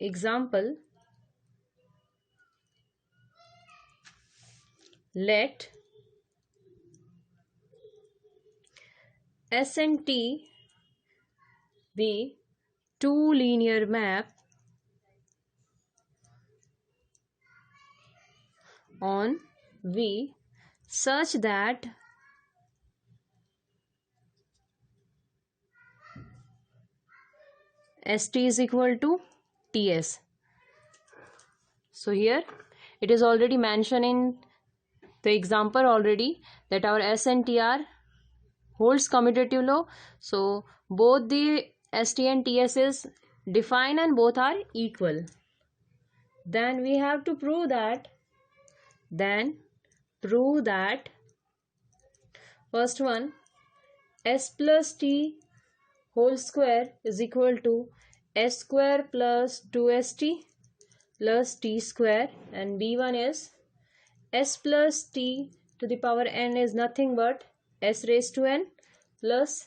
Example, let S and T be two linear map on V such that ST is equal to TS. So here it is already mentioned in the example already that our S and T are holds commutative law. So both the ST and TS is defined and both are equal. Then we have to prove that first one, S plus T whole square is equal to S square plus 2ST plus T square, and B1 is S plus T to the power n is nothing but S raised to n plus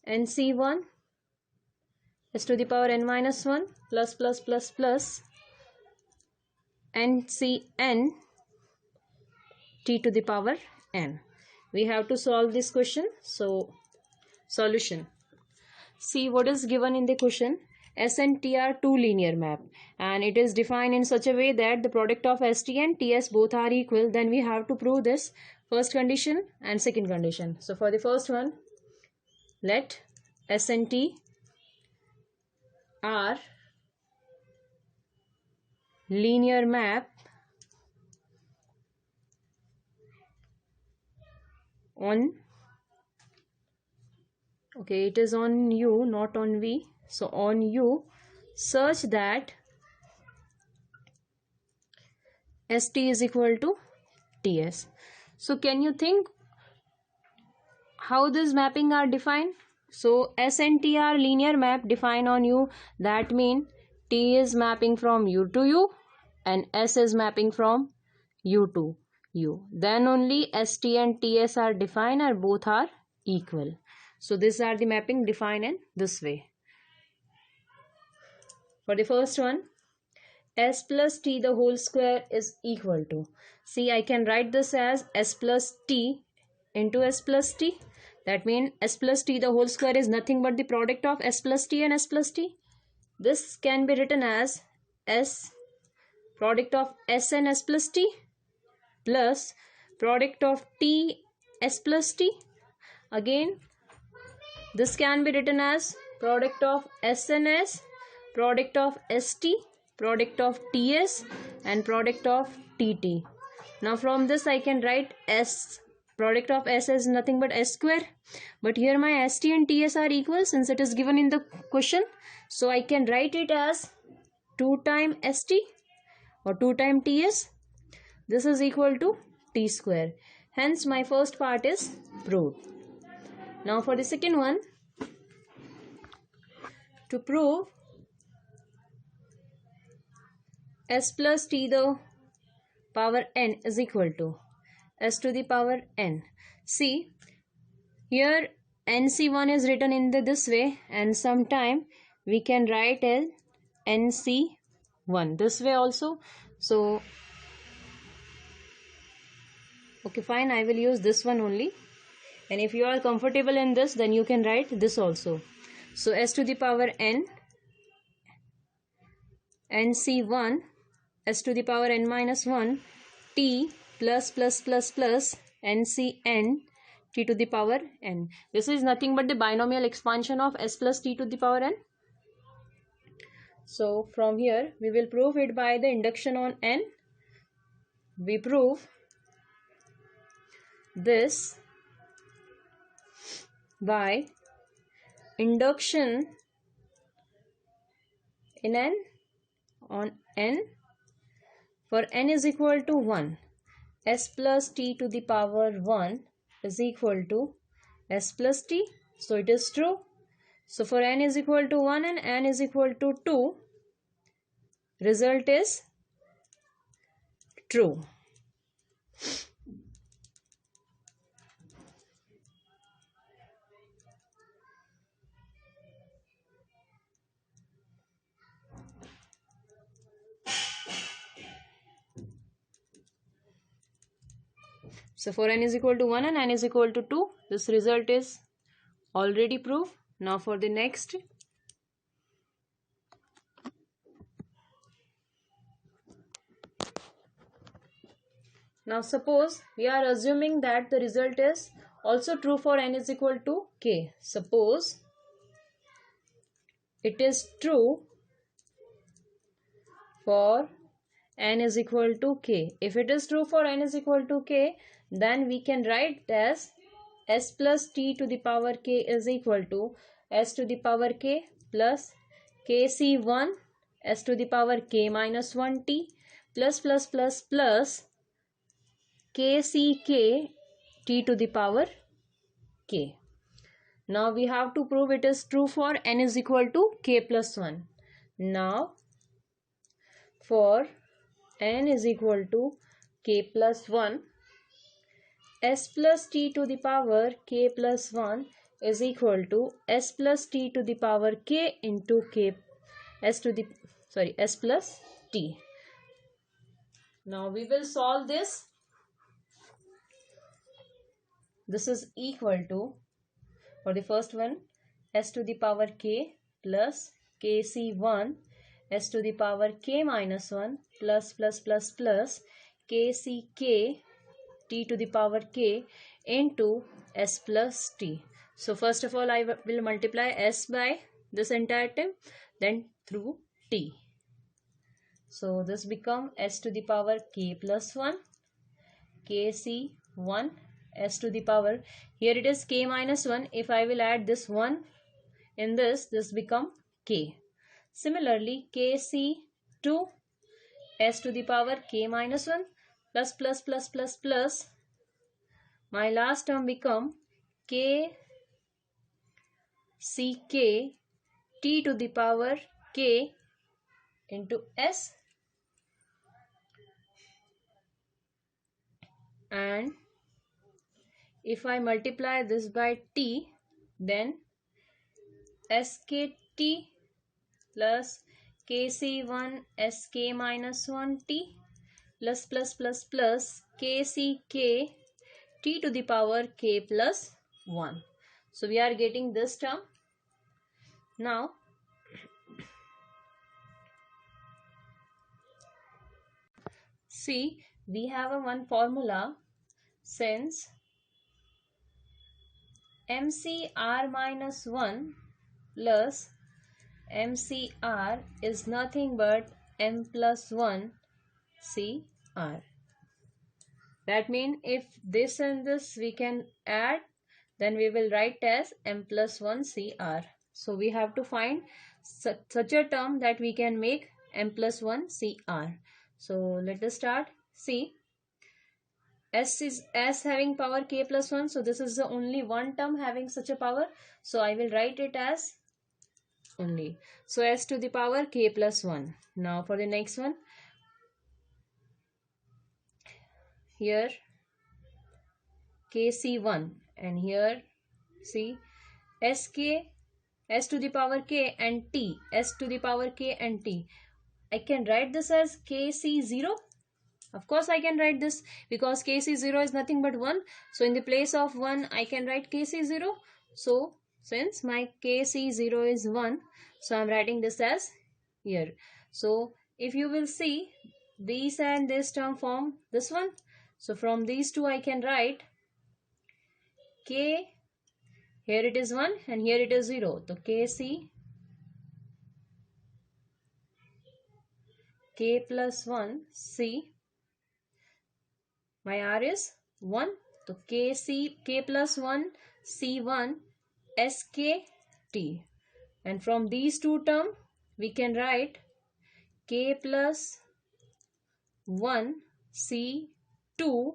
NC1 S to the power n minus 1 plus NCN T to the power n. We have to solve this question. So solution. See what is given in the question. S and T are two linear map and it is defined in such a way that the product of ST and TS both are equal. Then we have to prove this first condition and second condition. So for the first one, let S and T are linear map on, okay, it is on U not on V, so on U such that ST is equal to TS. So can you think how this mapping are defined? So S and T are linear map defined on U. That means T is mapping from U to U and S is mapping from U to U. Then only ST and TS are defined and both are equal. So these are the mapping defined in this way. For the first one, S plus T the whole square is equal to, see I can write this as S plus T into S plus T. That means S plus T the whole square is nothing but the product of S plus T and S plus T. This can be written as S product of S and S plus T plus product of T S plus T. Again this can be written as product of S and S, product of ST, product of TS and product of TT. Now from this I can write S, product of S is nothing but S square, but here my ST and TS are equal since it is given in the question. So I can write it as 2 times ST or 2 times TS. This is equal to T square. Hence my first part is proved. Now for the second one, to prove S plus T the power n is equal to S to the power n. See here NC1 is written in this way and sometime we can write as NC1 this way also. So okay fine, I will use this one only, and if you are comfortable in this then you can write this also. So S to the power n NC1 S to the power n minus 1 T plus NCN T to the power n. This is nothing but the binomial expansion of S plus T to the power n. So from here we will prove it by the induction on n. We prove this by induction in n on n. For n is equal to 1, S plus T to the power 1 is equal to S plus T. So it is true. So for n is equal to 1 and n is equal to 2, result is true. So for n is equal to 1 and n is equal to 2, this result is already proved. Now for the next. Now suppose we are assuming that the result is also true for n is equal to k. Suppose it is true for n is equal to k. If it is true for n is equal to k, then we can write as s plus t to the power k is equal to s to the power k plus kc1 s to the power k minus 1t plus kck t to the power k. Now we have to prove it is true for n is equal to k plus 1. Now for n is equal to k plus 1, s plus t to the power k plus 1 is equal to s plus t to the power k into s plus t. Now we will solve this. This is equal to, for the first one, s to the power k plus kc1 s to the power k minus 1 plus kck t to the power k into s plus t. So first of all I will multiply s by this entire term, then through t. So this become s to the power k plus 1 kc1 s to the power, here it is k minus 1. If I will add this 1 in this become k. Similarly kc2 s to the power k minus 1 plus my last term become k ck t to the power k into s, and if I multiply this by t, then skt plus kc1 sk minus 1t plus kck t to the power k plus 1. So we are getting this term. Now see, we have a one formula, since mcr minus 1 plus mcr is nothing but m plus 1 cr. That means if this and this we can add, then we will write as m plus 1 cr. So we have to find such a term that we can make m plus 1 cr. So let us start. See, s having power k plus 1, so this is the only one term having such a power, so I will write it as only, so s to the power k plus 1. Now for the next one, here kc1 and here see sk s to the power k and t s to the power k and t. I can write this as kc0. Of course I can write this because kc0 is nothing but 1. So in the place of 1 I can write kc0. So since my kc0 is 1, so I'm writing this as here. So if you will see, these and this term form this one. So from these two I can write k, here it is 1 and here it is 0. So kc k plus 1 c, my r is 1. So k plus 1 c1 sk t, and from these two terms we can write k plus 1 c2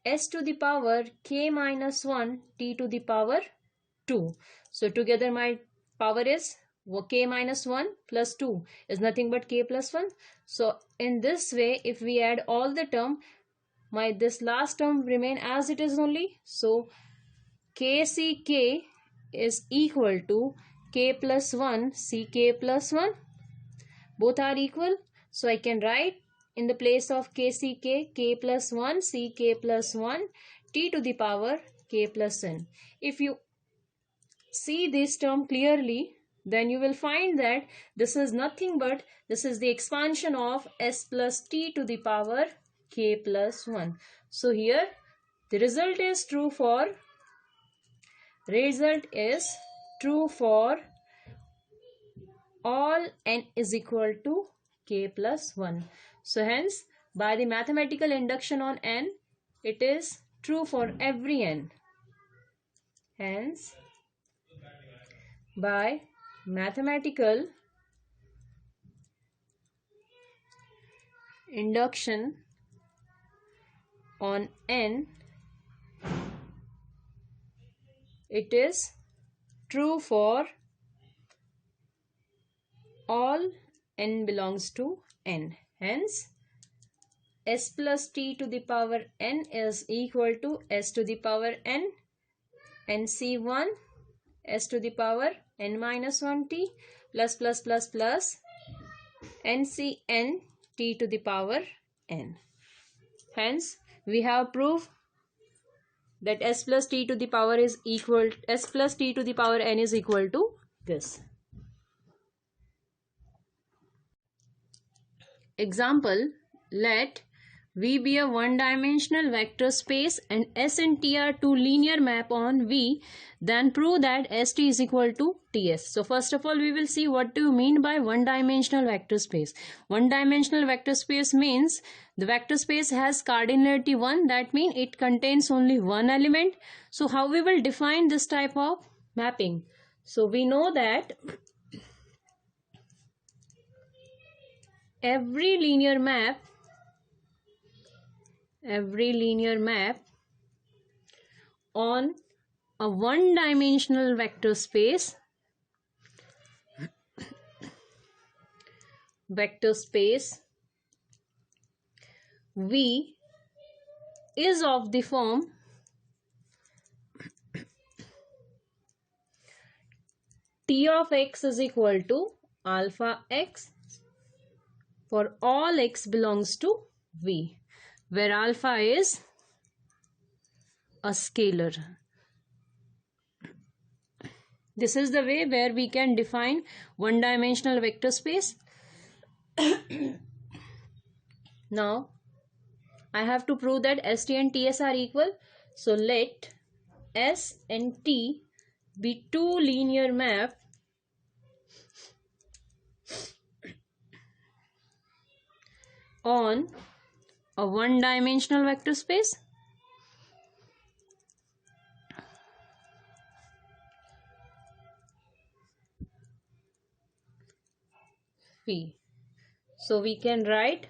s to the power k minus 1 t to the power 2. So together my power is k minus 1 plus 2 is nothing but k plus 1. So in this way, if we add all the term, this last term remain as it is only. So kck is equal to k plus 1 ck plus 1. Both are equal. So I can write in the place of k c k plus 1, c k plus 1, t to the power k plus n. If you see this term clearly, then you will find that this is nothing but this is the expansion of s plus t to the power k plus 1. So here the result is true for all n is equal to k plus 1. So hence by the mathematical induction on n, it is true for every n. Hence by mathematical induction on n, it is true for all n belongs to n. Hence s plus t to the power n is equal to s to the power n nc1 s to the power n minus 1 t plus ncn t to the power n. Hence we have proved that s plus t to the power n is equal to this. Example, let V be a one-dimensional vector space and S and T are two linear map on V, then prove that ST is equal to TS. So first of all, we will see what do you mean by one-dimensional vector space. One-dimensional vector space means the vector space has cardinality 1, that means it contains only one element. So how we will define this type of mapping? So we know that every linear map on a one-dimensional vector space V is of the form T of x is equal to alpha x for all x belongs to V, where alpha is a scalar. This is the way where we can define one-dimensional vector space. Now, I have to prove that ST and TS are equal. So, let S and T be two linear map on a one-dimensional vector space. Phi. So we can write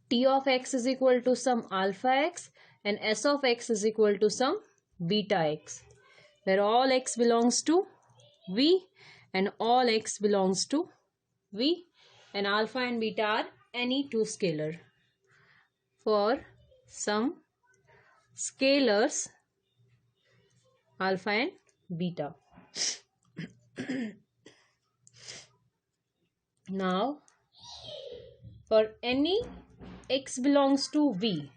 T of x is equal to some alpha x and S of x is equal to some beta x, where all x belongs to V and all x belongs to V, and alpha and beta are any two scalar. For some scalars alpha and beta. Now, for any x belongs to V,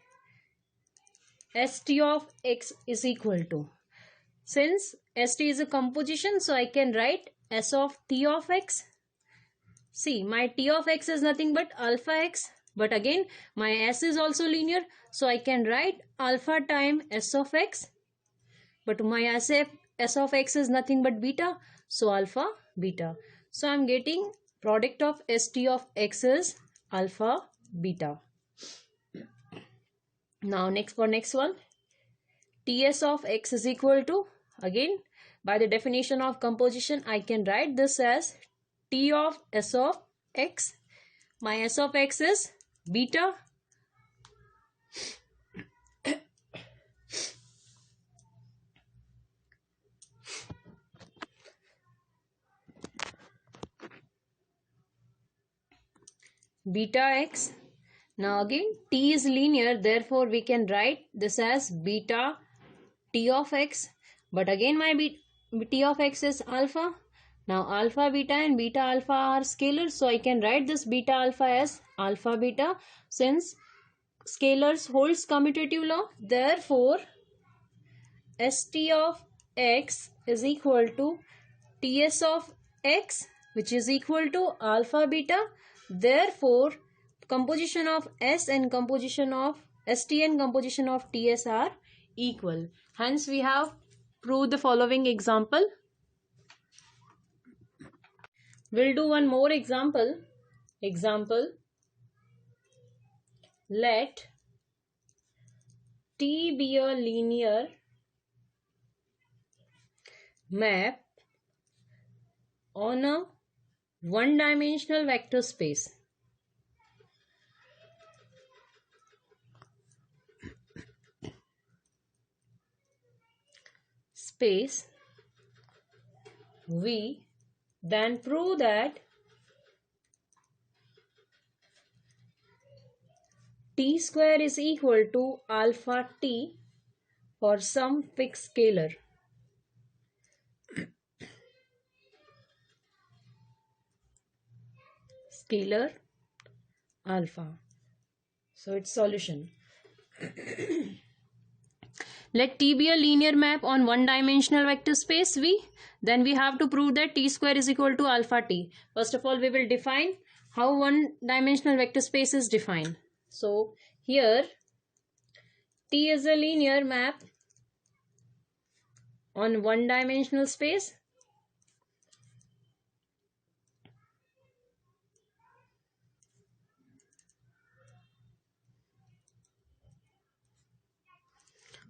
ST of x is equal to, since ST is a composition, so I can write S of T of x. See, my T of x is nothing but alpha x, but again my S is also linear, so I can write alpha time S of x, but my S of x is nothing but beta, so alpha beta. So I am getting product of ST of x is alpha beta. Now next one, TS of x is equal to, again by the definition of composition I can write this as T of S of x. My S of x is beta. Beta x. Now again T is linear, therefore we can write this as beta T of x. but again my t of x is alpha. Now alpha beta and beta alpha are scalars, so I can write this beta alpha as alpha beta. Since scalars holds commutative law, therefore st of x is equal to ts of x, which is equal to alpha beta. Therefore composition of s and composition of st and composition of ts are equal. Hence we have proved the following example. We'll do one more example. Let T be a linear map on a one-dimensional vector space. V, then prove that t square is equal to alpha t for some fixed scalar. Scalar alpha. So its solution. Let T be a linear map on one-dimensional vector space V. Then we have to prove that t square is equal to alpha t. First of all, we will define how one-dimensional vector space is defined. So here T is a linear map on one-dimensional space.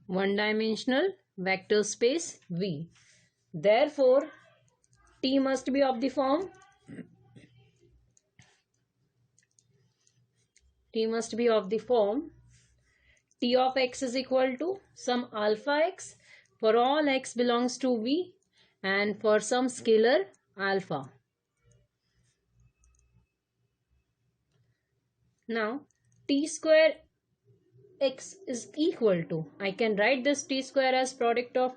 One-dimensional vector space V. Therefore, T must be of the form T of x is equal to some alpha x for all x belongs to V and for some scalar alpha. Now t square x is equal to, I can write this t square as product of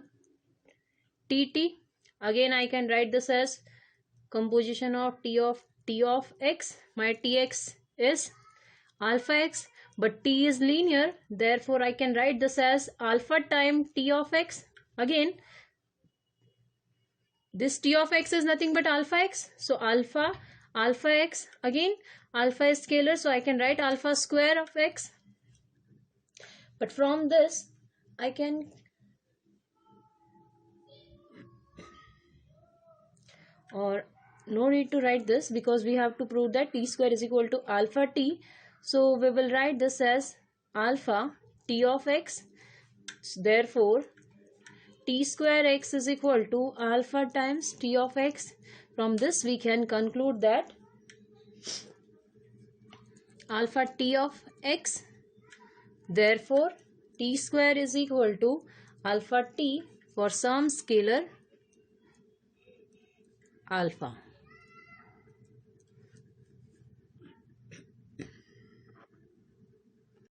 tt. Again I can write this as composition of t of x. My tx is alpha x, but t is linear, therefore I can write this as alpha time t of x. Again this t of x is nothing but alpha x, so alpha x. Again alpha is scalar, so I can write alpha square of x. But from this I can or no need to write this because we have to prove that t square is equal to alpha t. So we will write this as alpha t of x. Therefore t square x is equal to alpha times t of x. From this we can conclude that alpha t of x, therefore t square is equal to alpha t for some scalar alpha.